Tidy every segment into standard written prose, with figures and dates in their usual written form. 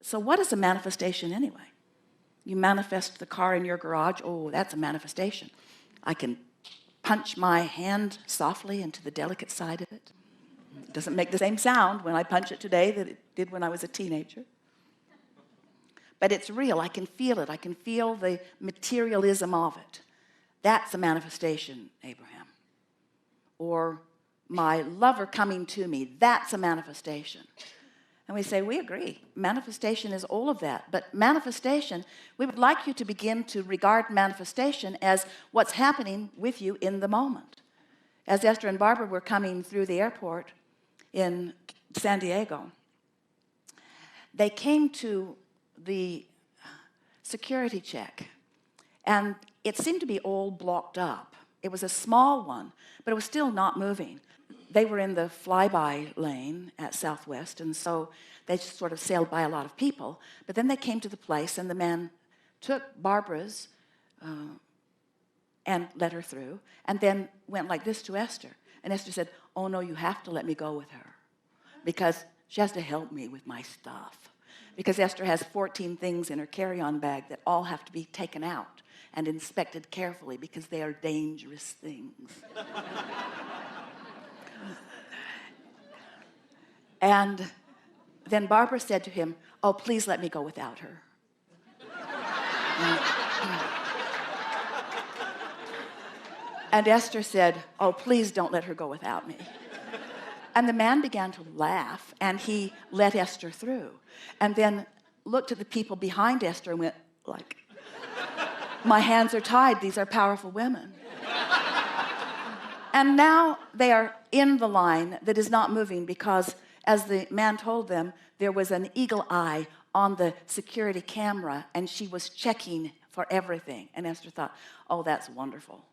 So what is a manifestation anyway? You manifest the car in your garage. Oh, that's a manifestation. I can punch my hand softly into the delicate side of it. It doesn't make the same sound when I punch it today that it did when I was a teenager. But it's real. I can feel it. I can feel the materialism of it. That's a manifestation, Abraham. Or my lover coming to me, that's a manifestation. And we say, we agree. Manifestation is all of that. But manifestation, we would like you to begin to regard manifestation as what's happening with you in the moment. As Esther and Barbara were coming through the airport in San Diego, they came to the security check, and it seemed to be all blocked up. It was a small one, but it was still not moving. They were in the flyby lane at Southwest, and so they just sort of sailed by a lot of people. But then they came to the place, and the man took Barbara's and let her through, and then went like this to Esther. And Esther said, oh, no, you have to let me go with her because she has to help me with my stuff. Because Esther has 14 things in her carry-on bag that all have to be taken out and inspected carefully because they are dangerous things. And then Barbara said to him, oh, please let me go without her. And Esther said, oh, please don't let her go without me. And the man began to laugh, and he let Esther through. And then looked at the people behind Esther and went like, my hands are tied, these are powerful women. And now they are in the line that is not moving because, as the man told them, there was an eagle eye on the security camera, and she was checking for everything. And Esther thought, oh, that's wonderful.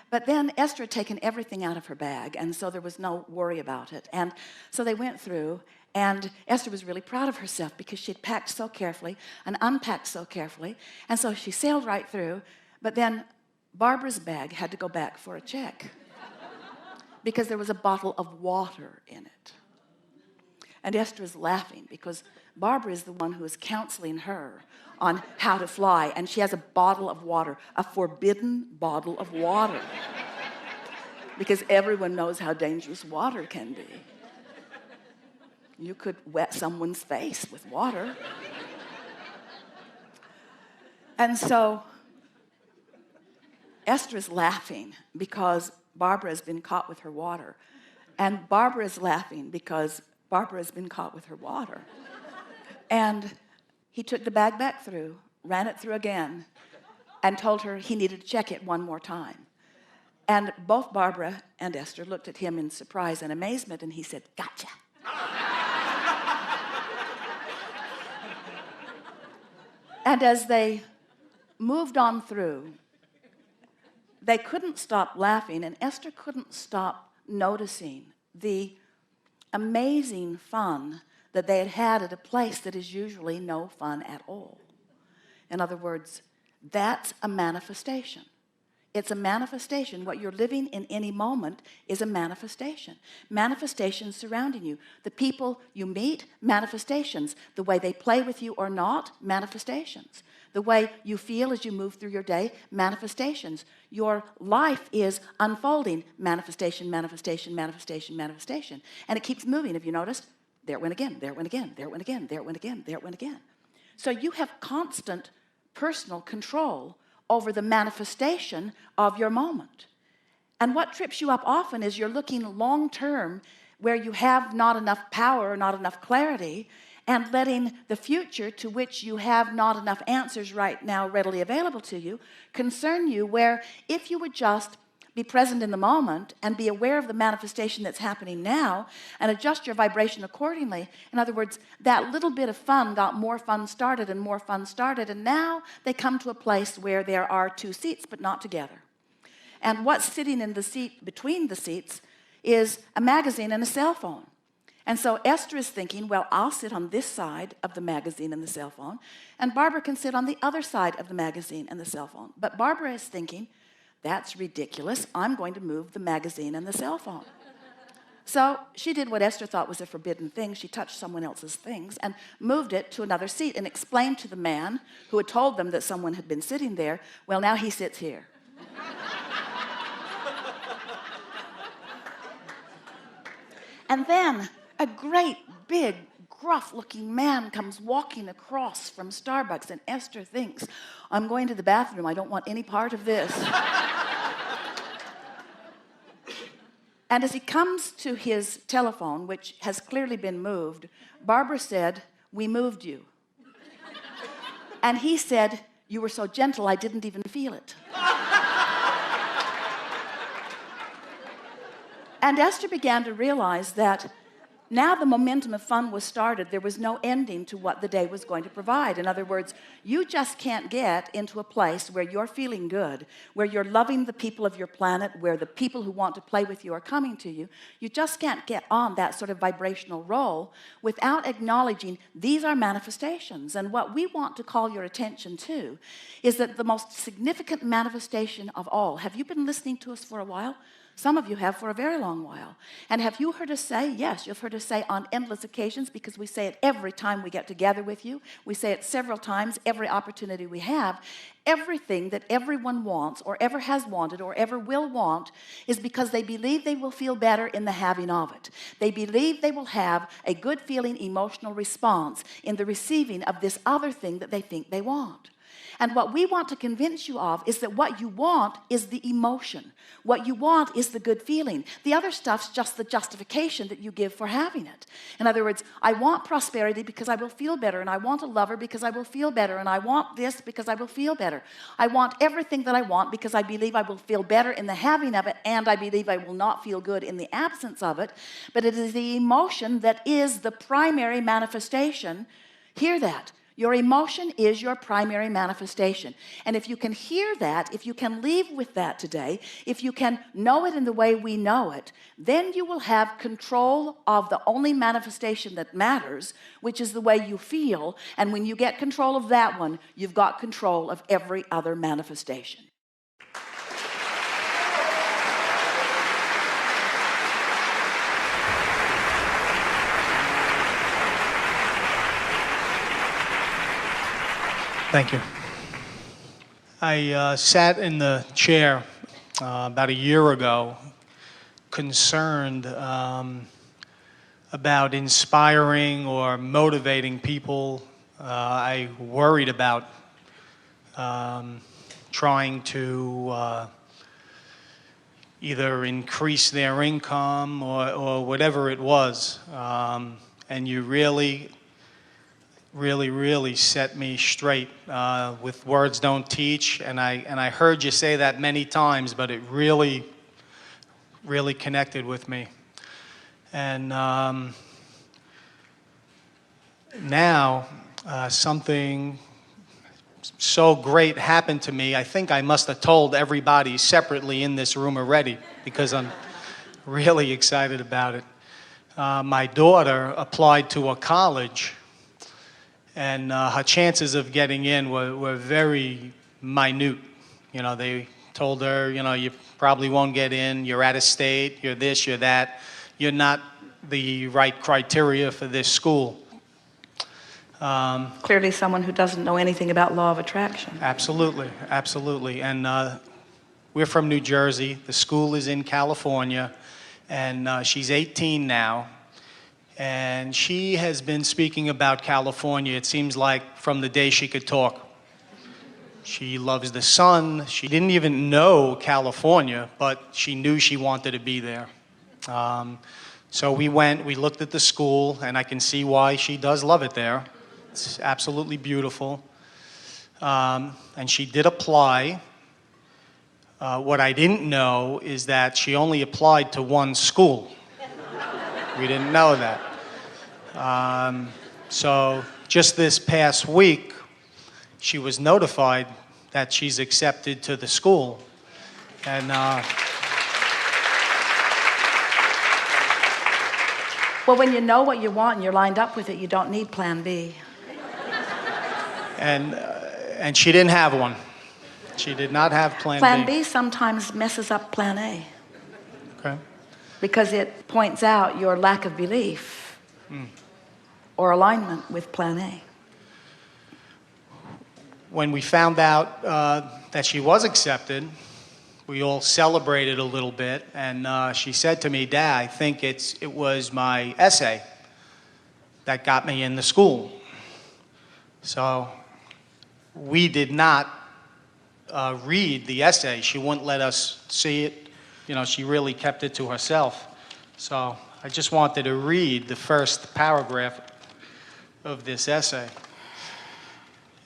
But then Esther had taken everything out of her bag, and so there was no worry about it. And so they went through, and Esther was really proud of herself because she had packed so carefully and unpacked so carefully. And so she sailed right through, but then Barbara's bag had to go back for a check because there was a bottle of water in it. And Esther is laughing because Barbara is the one who is counseling her on how to fly, and she has a bottle of water, a forbidden bottle of water, because everyone knows how dangerous water can be. You could wet someone's face with water. And so Esther is laughing because Barbara has been caught with her water, and Barbara is laughing because Barbara has been caught with her water. And he took the bag back through, ran it through again, and told her he needed to check it one more time. And both Barbara and Esther looked at him in surprise and amazement, and he said, gotcha. And as they moved on through, they couldn't stop laughing, and Esther couldn't stop noticing the amazing fun that they had had at a place that is usually no fun at all. In other words, that's a manifestation. It's a manifestation. What you're living in any moment is a manifestation. Manifestations surrounding you. The people you meet, manifestations. The way they play with you or not, manifestations. The way you feel as you move through your day, manifestations. Your life is unfolding, manifestation, manifestation, manifestation, manifestation. And it keeps moving. Have you noticed? There it went again, there it went again, there it went again, there it went again, there it went again. So you have constant personal control over the manifestation of your moment. And what trips you up often is you're looking long-term where you have not enough power or not enough clarity, and letting the future, to which you have not enough answers right now readily available to you, concern you, where if you would just be present in the moment and be aware of the manifestation that's happening now and adjust your vibration accordingly. In other words, that little bit of fun got more fun started and more fun started, and now they come to a place where there are two seats but not together. And what's sitting in the seat between the seats is a magazine and a cell phone. And so Esther is thinking, well, I'll sit on this side of the magazine and the cell phone, and Barbara can sit on the other side of the magazine and the cell phone. But Barbara is thinking, that's ridiculous. I'm going to move the magazine and the cell phone. So she did what Esther thought was a forbidden thing. She touched someone else's things and moved it to another seat and explained to the man who had told them that someone had been sitting there, well, now he sits here. And then a great, big, gruff-looking man comes walking across from Starbucks, and Esther thinks, I'm going to the bathroom. I don't want any part of this. And as he comes to his telephone, which has clearly been moved, Barbara said, we moved you. And he said, you were so gentle, I didn't even feel it. And Esther began to realize that now the momentum of fun was started. There was no ending to what the day was going to provide. In other words, you just can't get into a place where you're feeling good, where you're loving the people of your planet, where the people who want to play with you are coming to you. You just can't get on that sort of vibrational roll without acknowledging these are manifestations. And what we want to call your attention to is that the most significant manifestation of all, have you been listening to us for a while? Some of you have for a very long while. And have you heard us say? Yes, you've heard us say on endless occasions, because we say it every time we get together with you. We say it several times every opportunity we have. Everything that everyone wants or ever has wanted or ever will want is because they believe they will feel better in the having of it. They believe they will have a good feeling emotional response in the receiving of this other thing that they think they want. And what we want to convince you of is that what you want is the emotion. What you want is the good feeling. The other stuff's just the justification that you give for having it. In other words, I want prosperity because I will feel better, and I want a lover because I will feel better, and I want this because I will feel better. I want everything that I want because I believe I will feel better in the having of it, and I believe I will not feel good in the absence of it. But it is the emotion that is the primary manifestation. Hear that. Your emotion is your primary manifestation. And if you can hear that, if you can leave with that today, if you can know it in the way we know it, then you will have control of the only manifestation that matters, which is the way you feel. And when you get control of that one, you've got control of every other manifestation. Thank you. I sat in the chair about a year ago, concerned about inspiring or motivating people. I worried about trying to either increase their income or whatever it was. And you really set me straight with words don't teach, and I heard you say that many times, but it really connected with me. And now something so great happened to me. I think I must have told everybody separately in this room already, because I'm really excited about it. My daughter applied to a college, and her chances of getting in were very minute. You know, they told her, you know, you probably won't get in, you're out of state, you're this, you're that, you're not the right criteria for this school. Clearly someone who doesn't know anything about law of attraction. Absolutely, absolutely. And we're from New Jersey, the school is in California, and she's 18 now. And she has been speaking about California, it seems like, from the day she could talk. She loves the sun. She didn't even know California, but she knew she wanted to be there. So we went, we looked at the school, and I can see why she does love it there. It's absolutely beautiful. And she did apply. What I didn't know is that she only applied to one school. We didn't know that. So just this past week, she was notified that she's accepted to the school. And well, when you know what you want and you're lined up with it, you don't need plan B. And she didn't have one. She did not have plan B. Plan B sometimes messes up plan A. Okay. because it points out your lack of belief or alignment with plan A. When we found out that she was accepted, we all celebrated a little bit, and she said to me, "Dad, I think it was my essay that got me in the school." So we did not read the essay. She wouldn't let us see it. You know, she really kept it to herself. So I just wanted to read the first paragraph of this essay.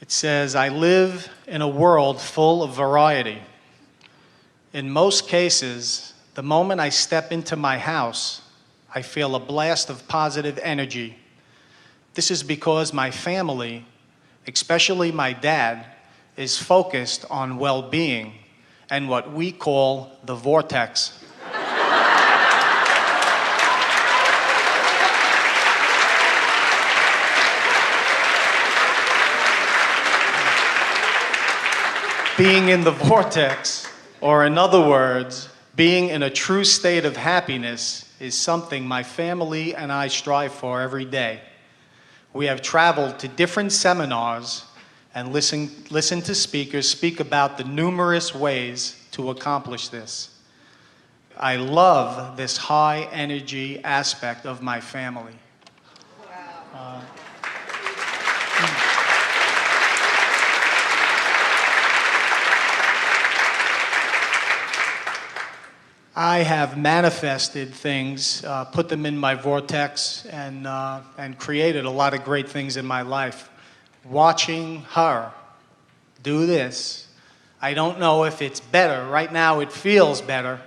It says, "I live in a world full of variety. In most cases, the moment I step into my house, I feel a blast of positive energy. This is because my family, especially my dad, is focused on well-being and what we call the vortex." Being in the vortex, or in other words, being in a true state of happiness, is something my family and I strive for every day. We have traveled to different seminars and listened to speakers speak about the numerous ways to accomplish this. I love this high energy aspect of my family. Wow. I have manifested things, put them in my vortex, and created a lot of great things in my life. Watching her do this, I don't know if it's better. Right now it feels better.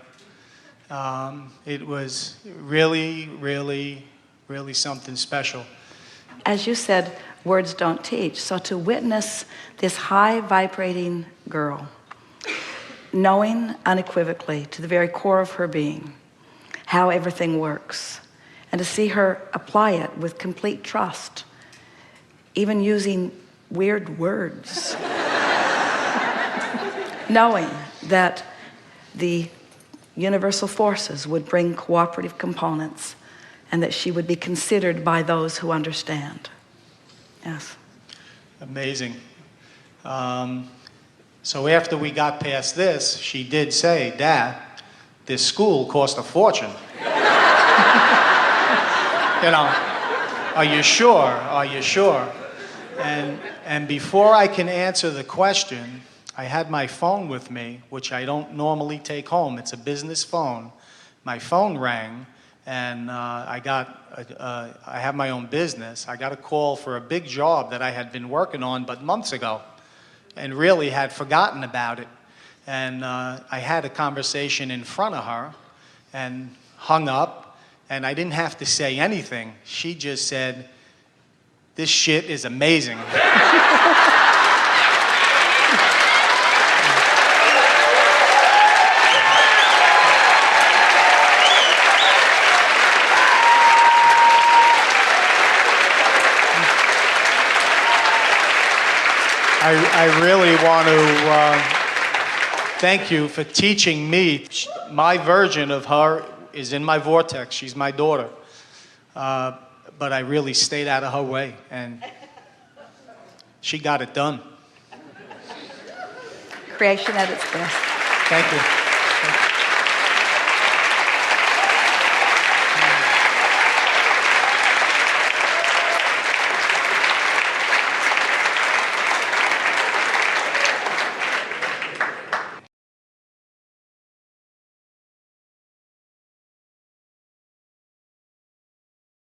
It was really, really, really something special. As you said, words don't teach. So to witness this high vibrating girl, knowing unequivocally to the very core of her being how everything works, and to see her apply it with complete trust, even using weird words, knowing that the universal forces would bring cooperative components and that she would be considered by those who understand. Yes. Amazing. So after we got past this, she did say, "Dad, this school cost a fortune." You know, "Are you sure? Are you sure?" And before I can answer the question, I had my phone with me, which I don't normally take home. It's a business phone. My phone rang, and I have my own business. I got a call for a big job that I had been working on but months ago, and really had forgotten about it. And I had a conversation in front of her and hung up, and I didn't have to say anything. She just said, "This shit is amazing." I really want to thank you for teaching me. My version of her is in my vortex. She's my daughter. But I really stayed out of her way, and she got it done. Creation at its best. Thank you.